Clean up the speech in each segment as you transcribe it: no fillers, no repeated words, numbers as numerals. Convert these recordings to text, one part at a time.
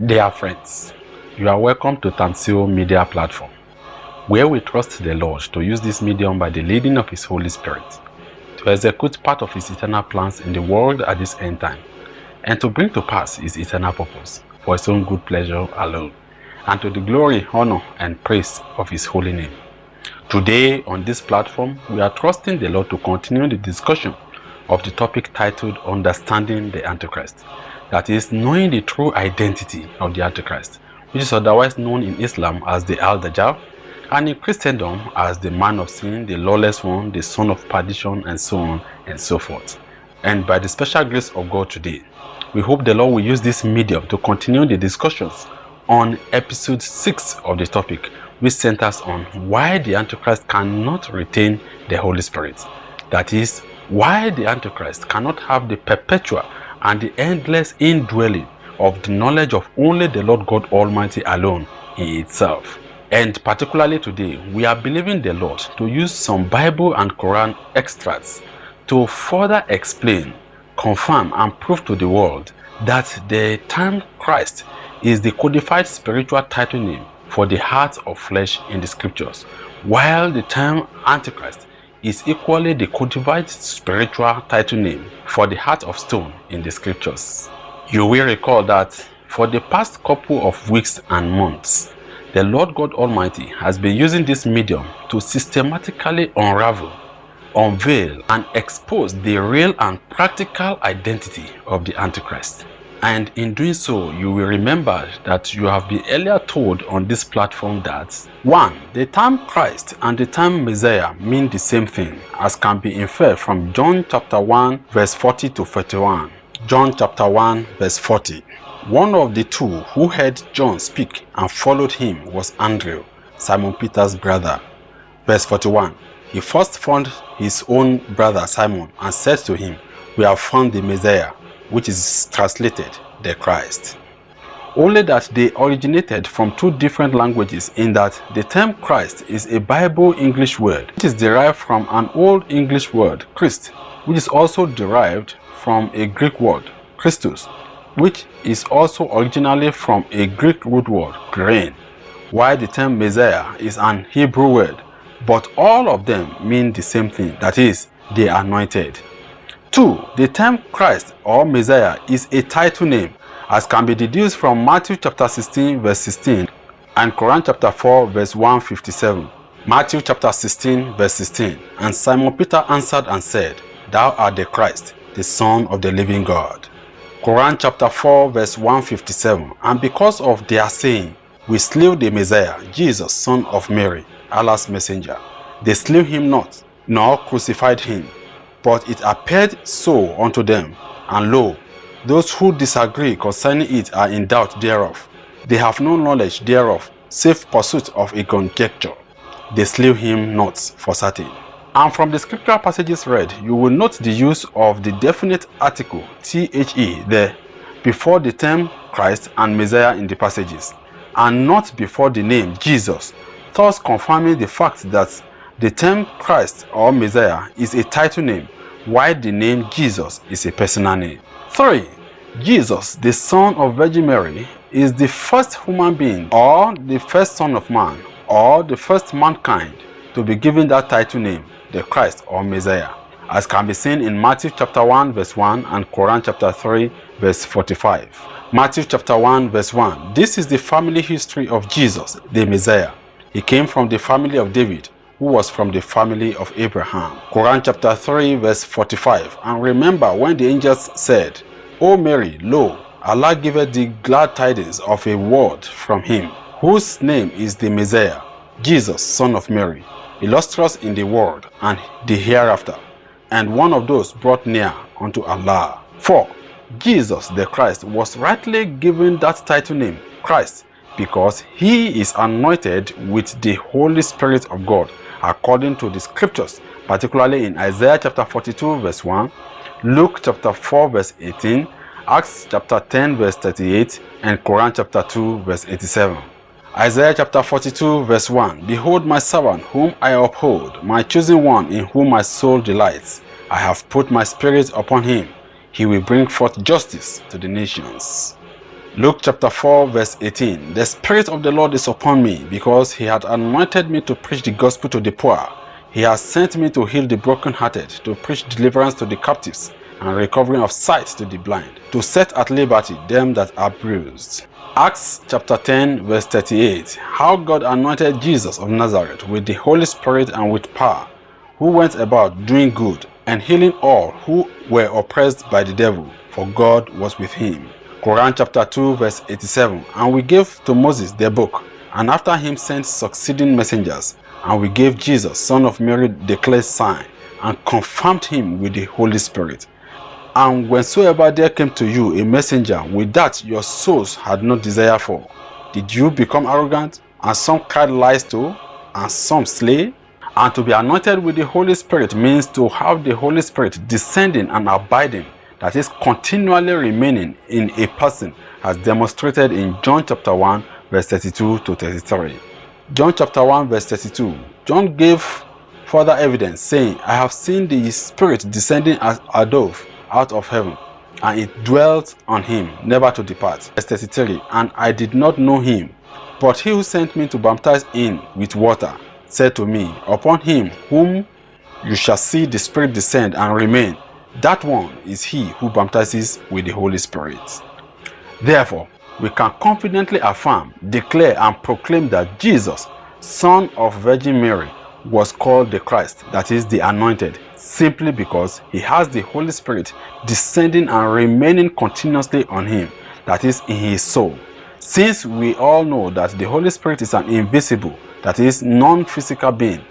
Dear friends, you are welcome to Tamsil Media Platform, where we trust the Lord to use this medium by the leading of His Holy Spirit to execute part of His eternal plans in the world at this end time, and to bring to pass His eternal purpose for His own good pleasure alone, and to the glory, honor, and praise of His holy name. Today on this platform, we are trusting the Lord to continue the discussion of the topic titled Understanding the Antichrist. That is, knowing the true identity of the Antichrist, which is otherwise known in Islam as the Al-Dajjal, and in Christendom as the man of sin, the lawless one, the son of perdition, and so on and so forth. And by the special grace of God today, we hope the Lord will use this medium to continue the discussions on episode 6 of the topic, which centers on why the Antichrist cannot retain the Holy Spirit. That is, why the Antichrist cannot have the perpetual and the endless indwelling of the knowledge of only the Lord God Almighty alone in itself. And particularly today, we are believing the Lord to use some Bible and Quran extracts to further explain, confirm, and prove to the world that the term Christ is the codified spiritual title name for the heart of flesh in the scriptures, while the term Antichrist is equally the codified spiritual title name for the heart of stone in the scriptures. You will recall that for the past couple of weeks and months, the Lord God Almighty has been using this medium to systematically unravel, unveil, and expose the real and practical identity of the Antichrist. And in doing so, you will remember that you have been earlier told on this platform that 1. The term Christ and the term Messiah mean the same thing, as can be inferred from John chapter 1 verse 40 to 41. John chapter 1 verse 40. One of the two who heard John speak and followed him was Andrew, Simon Peter's brother. Verse 41. He first found his own brother Simon and said to him, "We have found the Messiah," which is translated the Christ. Only that they originated from two different languages, in that the term Christ is a Bible English word which is derived from an Old English word Christ, which is also derived from a Greek word Christos, which is also originally from a Greek root word Grein, while the term Messiah is an Hebrew word, but all of them mean the same thing, that is, the anointed. 2. The term Christ or Messiah is a title name, as can be deduced from Matthew chapter 16 verse 16 and Quran chapter 4 verse 157. Matthew chapter 16 verse 16. And Simon Peter answered and said, "Thou art the Christ, the Son of the living God." Quran chapter 4 verse 157. And because of their saying, "We slew the Messiah, Jesus, son of Mary, Allah's messenger. They slew him not, nor crucified him. But it appeared so unto them, and lo, those who disagree concerning it are in doubt thereof. They have no knowledge thereof, save pursuit of a conjecture. They slew him not for certain." And from the scriptural passages read, you will note the use of the definite article THE there before the term Christ and Messiah in the passages, and not before the name Jesus, thus confirming the fact that the term Christ or Messiah is a title name, while the name Jesus is a personal name. 3. Jesus, the son of Virgin Mary, is the first human being, or the first son of man, or the first mankind to be given that title name, the Christ or Messiah, as can be seen in Matthew chapter 1 verse 1 and Quran chapter 3 verse 45. Matthew chapter 1 verse 1. This is the family history of Jesus, the Messiah. He came from the family of David, who was from the family of Abraham. Quran chapter 3 verse 45. And remember when the angels said, "O Mary, lo, Allah giveth thee glad tidings of a word from him, whose name is the Messiah, Jesus, son of Mary, illustrious in the world and the hereafter, and one of those brought near unto Allah." 4. Jesus the Christ was rightly given that title name, Christ, because he is anointed with the Holy Spirit of God, according to the scriptures, particularly in Isaiah chapter 42 verse 1, Luke chapter 4 verse 18, Acts chapter 10 verse 38, and Quran chapter 2 verse 87. Isaiah chapter 42 verse 1. "Behold my servant whom I uphold, my chosen one in whom my soul delights. I have put my spirit upon him. He will bring forth justice to the nations." Luke chapter 4 verse 18. The Spirit of the Lord is upon me, because he had anointed me to preach the gospel to the poor. He has sent me to heal the brokenhearted, to preach deliverance to the captives, and recovering of sight to the blind, to set at liberty them that are bruised. Acts chapter 10 verse 38. How God anointed Jesus of Nazareth with the Holy Spirit and with power, who went about doing good and healing all who were oppressed by the devil, for God was with him. Quran chapter 2 verse 87. And we gave to Moses the book, and after him sent succeeding messengers, and we gave Jesus, son of Mary, the clear sign, and confirmed him with the Holy Spirit. And whensoever there came to you a messenger with that your souls had no desire for, did you become arrogant? And some cried lies to, and some slay? And to be anointed with the Holy Spirit means to have the Holy Spirit descending and abiding, that is, continually remaining in a person, as demonstrated in John chapter 1 verse 32 to 33. John chapter 1 verse 32. John gave further evidence, saying, I have seen the Spirit descending as a dove out of heaven, and it dwelt on him, never to depart. Verse 33. And I did not know him, but he who sent me to baptize in with water said to me, upon him whom you shall see the Spirit descend and remain, that one is he who baptizes with the Holy Spirit. Therefore, we can confidently affirm, declare, and proclaim that Jesus, son of Virgin Mary, was called the Christ, that is, the Anointed, simply because he has the Holy Spirit descending and remaining continuously on him, that is, in his soul. Since we all know that the Holy Spirit is an invisible, that is, non-physical being,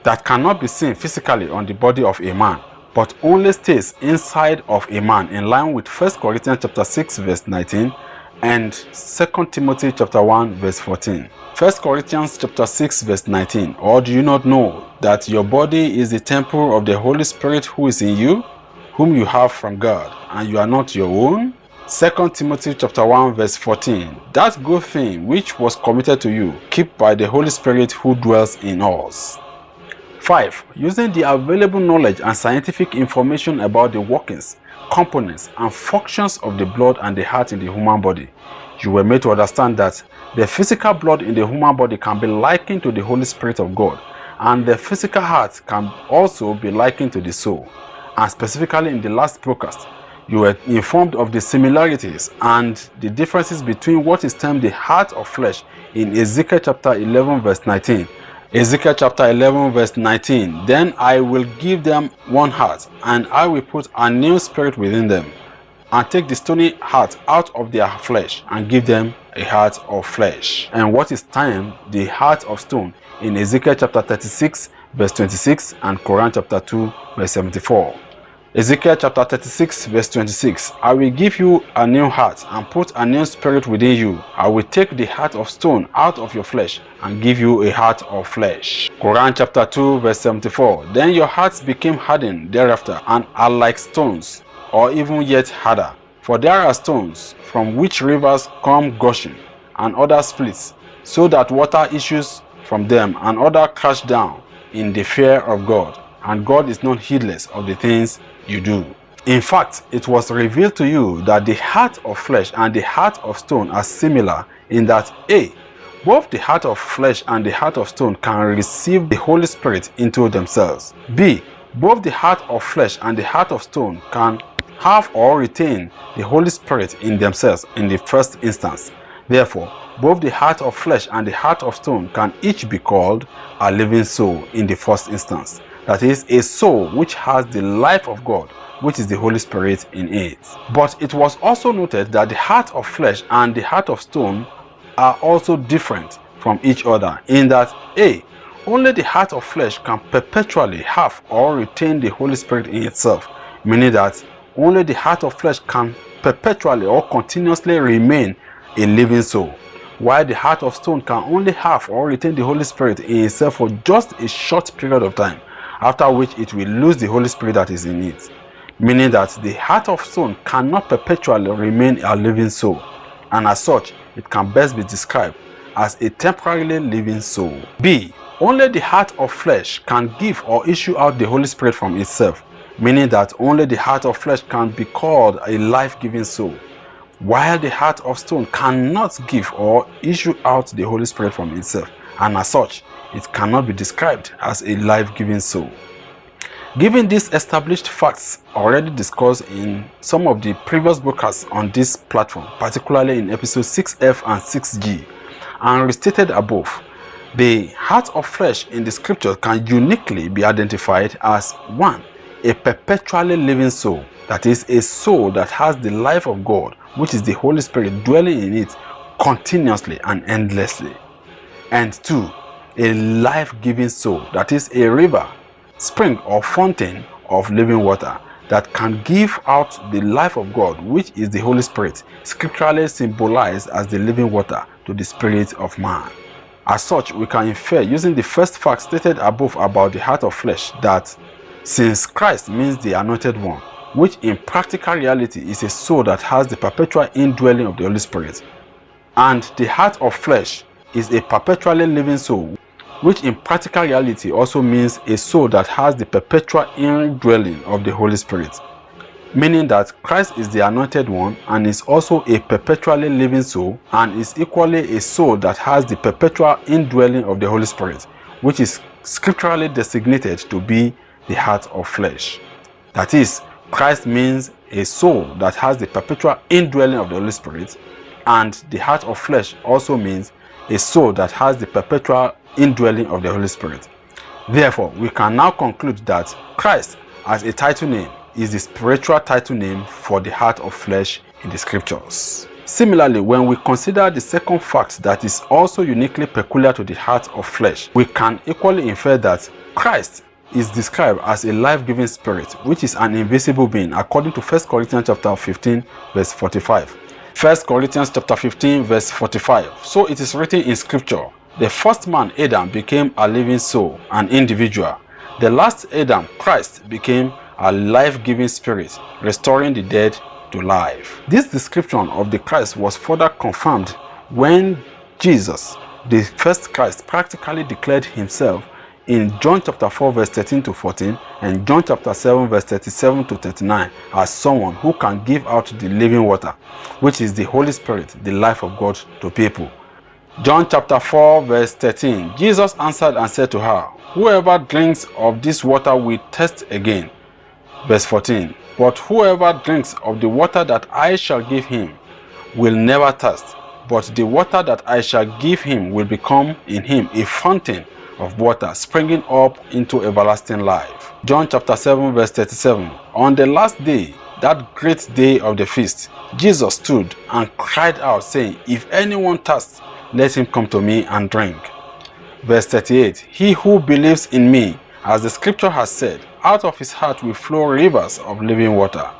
that cannot be seen physically on the body of a man, but only stays inside of a man, in line with 1 Corinthians chapter 6 verse 19 and 2 Timothy chapter 1 verse 14. 1 Corinthians chapter 6 verse 19. Or do you not know that your body is the temple of the Holy Spirit who is in you, whom you have from God, and you are not your own? 2 Timothy chapter 1 verse 14. That good thing which was committed to you, keep by the Holy Spirit who dwells in us. 5. Using the available knowledge and scientific information about the workings, components, and functions of the blood and the heart in the human body, you were made to understand that the physical blood in the human body can be likened to the Holy Spirit of God, and the physical heart can also be likened to the soul. And specifically in the last broadcast, you were informed of the similarities and the differences between what is termed the heart of flesh in Ezekiel chapter 11 verse 19. Ezekiel chapter 11 verse 19. Then I will give them one heart, and I will put a new spirit within them, and take the stony heart out of their flesh, and give them a heart of flesh. And what is termed the heart of stone in Ezekiel chapter 36 verse 26 and Quran chapter 2 verse 74. Ezekiel chapter 36 verse 26. I will give you a new heart and put a new spirit within you. I will take the heart of stone out of your flesh and give you a heart of flesh. Quran chapter 2 verse 74. Then your hearts became hardened thereafter and are like stones, or even yet harder. For there are stones from which rivers come gushing, and other splits, so that water issues from them, and other crash down in the fear of God. And God is not heedless of the things you do. In fact, it was revealed to you that the heart of flesh and the heart of stone are similar in that A. Both the heart of flesh and the heart of stone can receive the Holy Spirit into themselves. B. Both the heart of flesh and the heart of stone can have or retain the Holy Spirit in themselves in the first instance. Therefore, both the heart of flesh and the heart of stone can each be called a living soul in the first instance. That is, a soul which has the life of God, which is the Holy Spirit in it. But it was also noted that the heart of flesh and the heart of stone are also different from each other, in that A. Only the heart of flesh can perpetually have or retain the Holy Spirit in itself, meaning that only the heart of flesh can perpetually or continuously remain a living soul, while the heart of stone can only have or retain the Holy Spirit in itself for just a short period of time, after which it will lose the Holy Spirit that is in it, meaning that the heart of stone cannot perpetually remain a living soul, and as such, it can best be described as a temporarily living soul. B. Only the heart of flesh can give or issue out the Holy Spirit from itself, meaning that only the heart of flesh can be called a life-giving soul. while the heart of stone cannot give or issue out the Holy Spirit from itself, and as such, it cannot be described as a life-giving soul. Given these established facts already discussed in some of the previous broadcasts on this platform, particularly in episodes 6F and 6G, and restated above, the heart of flesh in the scripture can uniquely be identified as 1. A perpetually living soul, that is, a soul that has the life of God, which is the Holy Spirit dwelling in it continuously and endlessly. And 2. A life-giving soul, that is, a river, spring or fountain of living water that can give out the life of God, which is the Holy Spirit, scripturally symbolized as the living water to the spirit of man. As such, we can infer, using the first fact stated above about the heart of flesh, that since Christ means the anointed one, which in practical reality is a soul that has the perpetual indwelling of the Holy Spirit, and the heart of flesh is a perpetually living soul, which in practical reality also means a soul that has the perpetual indwelling of the Holy Spirit, meaning that Christ is the anointed one and is also a perpetually living soul, and is equally a soul that has the perpetual indwelling of the Holy Spirit, which is scripturally designated to be the heart of flesh. That is, Christ means a soul that has the perpetual indwelling of the Holy Spirit, and the heart of flesh also means a soul that has the perpetual indwelling of the Holy Spirit. Therefore, we can now conclude that Christ as a title name is the spiritual title name for the heart of flesh in the scriptures. Similarly, when we consider the second fact that is also uniquely peculiar to the heart of flesh, we can equally infer that Christ is described as a life-giving spirit, which is an invisible being, according to 1 Corinthians chapter 15, verse 45. 1 Corinthians chapter 15, verse 45. So it is written in scripture, the first man, Adam, became a living soul, an individual. The last Adam, Christ, became a life-giving spirit, restoring the dead to life. This description of the Christ was further confirmed when Jesus, the first Christ, practically declared himself in John chapter 4, verse 13 to 14, and John chapter 7, verse 37 to 39, as someone who can give out the living water, which is the Holy Spirit, the life of God to people. John chapter 4, verse 13, Jesus answered and said to her, whoever drinks of this water will thirst again. Verse 14, but whoever drinks of the water that I shall give him will never thirst, but the water that I shall give him will become in him a fountain of water springing up into everlasting life. John chapter 7, verse 37, on the last day, that great day of the feast, Jesus stood and cried out, saying, if anyone thirsts, let him come to me and drink. Verse 38, he who believes in me, as the scripture has said, out of his heart will flow rivers of living water.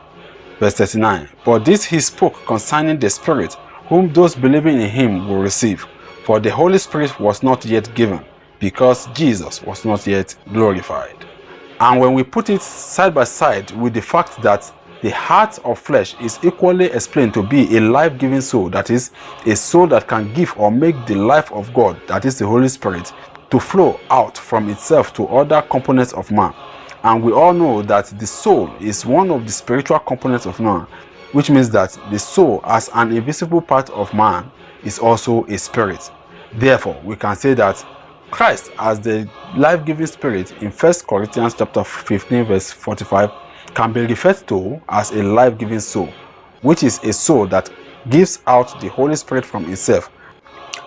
Verse 39, but this he spoke concerning the Spirit, whom those believing in him will receive, for the Holy Spirit was not yet given, because Jesus was not yet glorified. And when we put it side by side with the fact that the heart of flesh is equally explained to be a life-giving soul, that is, a soul that can give or make the life of God, that is the Holy Spirit, to flow out from itself to other components of man. And we all know that the soul is one of the spiritual components of man, which means that the soul, as an invisible part of man, is also a spirit. Therefore, we can say that Christ as the life-giving spirit in 1 Corinthians chapter 15, verse 45, can be referred to as a life-giving soul, which is a soul that gives out the Holy Spirit from itself,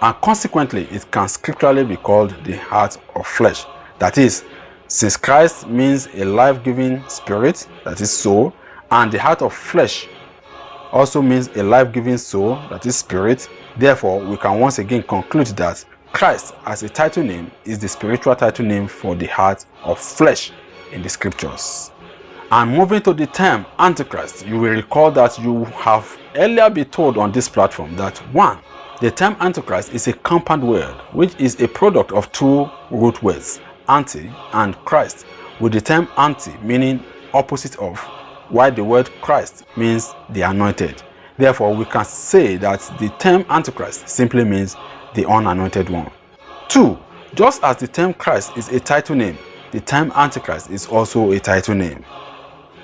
and consequently it can scripturally be called the heart of flesh. That is, since Christ means a life-giving spirit, that is soul, and the heart of flesh also means a life-giving soul, that is spirit, therefore we can once again conclude that Christ as a title name is the spiritual title name for the heart of flesh in the scriptures. And moving to the term Antichrist, you will recall that you have earlier been told on this platform that 1. The term Antichrist is a compound word, which is a product of two root words, anti and Christ, with the term anti meaning opposite of, while the word Christ means the anointed. Therefore, we can say that the term Antichrist simply means the unanointed one. 2. Just as the term Christ is a title name, the term Antichrist is also a title name.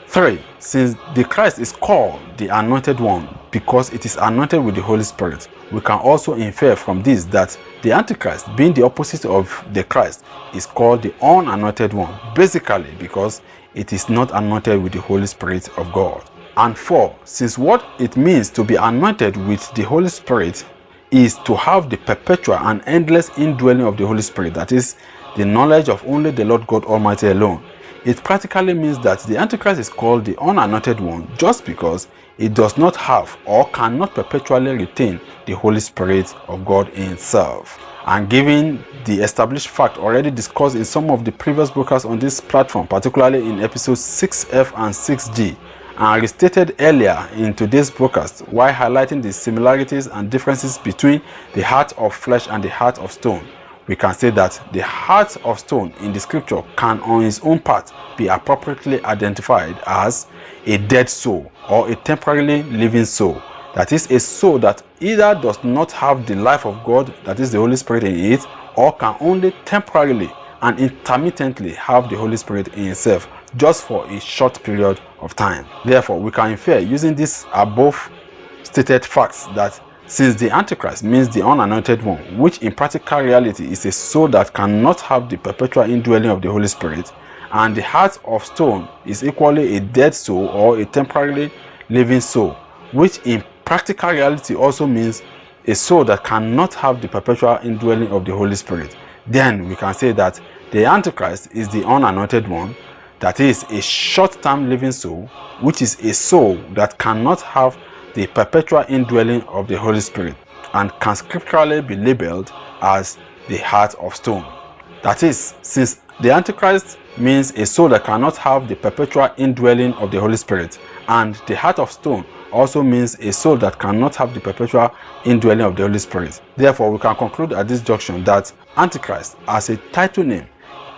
3. Since the Christ is called the anointed one, because it is anointed with the Holy Spirit. We can also infer from this that the Antichrist, being the opposite of the Christ, is called the unanointed one, basically because it is not anointed with the Holy Spirit of God. And 4, since what it means to be anointed with the Holy Spirit is to have the perpetual and endless indwelling of the Holy Spirit, that is, the knowledge of only the Lord God Almighty alone, it practically means that the Antichrist is called the unanointed one just because it does not have or cannot perpetually retain the Holy Spirit of God in itself. And given the established fact already discussed in some of the previous broadcasts on this platform, particularly in episodes 6F and 6G, and restated earlier in today's broadcast while highlighting the similarities and differences between the heart of flesh and the heart of stone, we can say that the heart of stone in the scripture can on its own part be appropriately identified as a dead soul or a temporarily living soul. That is, a soul that either does not have the life of God, that is the Holy Spirit in it, or can only temporarily and intermittently have the Holy Spirit in itself just for a short period of time. Therefore, we can infer using these above stated facts that since the Antichrist means the unanointed one, which in practical reality is a soul that cannot have the perpetual indwelling of the Holy Spirit, and the heart of stone is equally a dead soul or a temporarily living soul, which in practical reality also means a soul that cannot have the perpetual indwelling of the Holy Spirit, then we can say that the Antichrist is the unanointed one, that is a short-term living soul, which is a soul that cannot have the perpetual indwelling of the Holy Spirit and can scripturally be labeled as the heart of stone. That is, since the Antichrist means a soul that cannot have the perpetual indwelling of the Holy Spirit, and the heart of stone also means a soul that cannot have the perpetual indwelling of the Holy Spirit. Therefore, we can conclude at this junction that Antichrist as a title name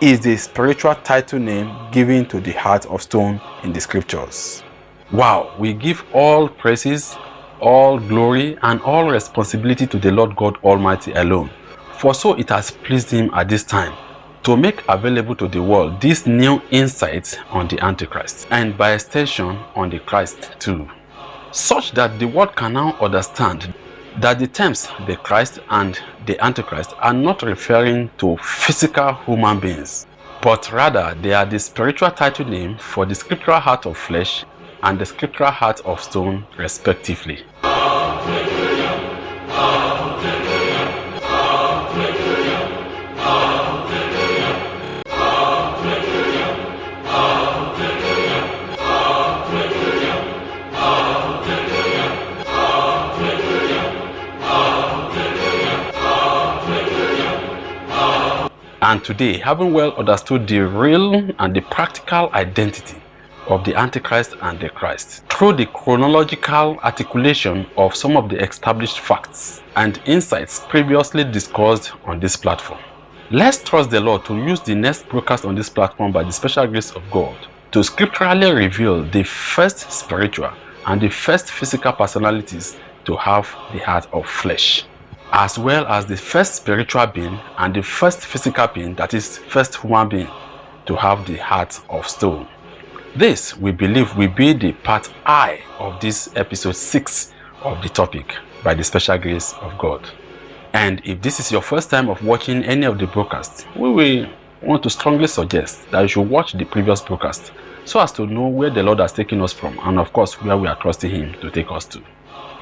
is the spiritual title name given to the heart of stone in the scriptures. Wow, we give all praises, all glory, and all responsibility to the Lord God Almighty alone. For so it has pleased him at this time to make available to the world these new insights on the Antichrist, and by extension on the Christ too, such that the world can now understand that the terms the Christ and the Antichrist are not referring to physical human beings, but rather they are the spiritual title name for the scriptural heart of flesh and the scriptural heart of stone, respectively. And today, having well understood the real and the practical identity of the Antichrist and the Christ, through the chronological articulation of some of the established facts and insights previously discussed on this platform, let's trust the Lord to use the next broadcast on this platform by the special grace of God to scripturally reveal the first spiritual and the first physical personalities to have the heart of flesh, as well as the first spiritual being and the first physical being, that is, first human being, to have the heart of stone. This, we believe, will be the part I of this episode 6 of the topic by the special grace of God. And if this is your first time of watching any of the broadcasts, we will want to strongly suggest that you should watch the previous broadcast so as to know where the Lord has taken us from, and of course where we are trusting Him to take us to.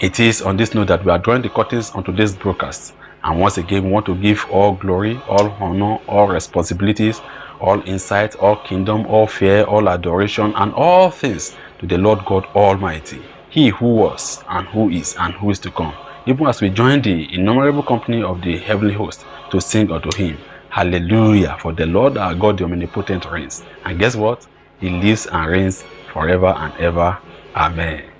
It is on this note that we are drawing the curtains on today's broadcast, and once again we want to give all glory, all honor, all responsibilities, all insight, all kingdom, all fear, all adoration, and all things to the Lord God Almighty, He who was, and who is to come, even as we join the innumerable company of the heavenly host to sing unto Him, Hallelujah, for the Lord our God, the omnipotent, reigns. And guess what? He lives and reigns forever and ever. Amen.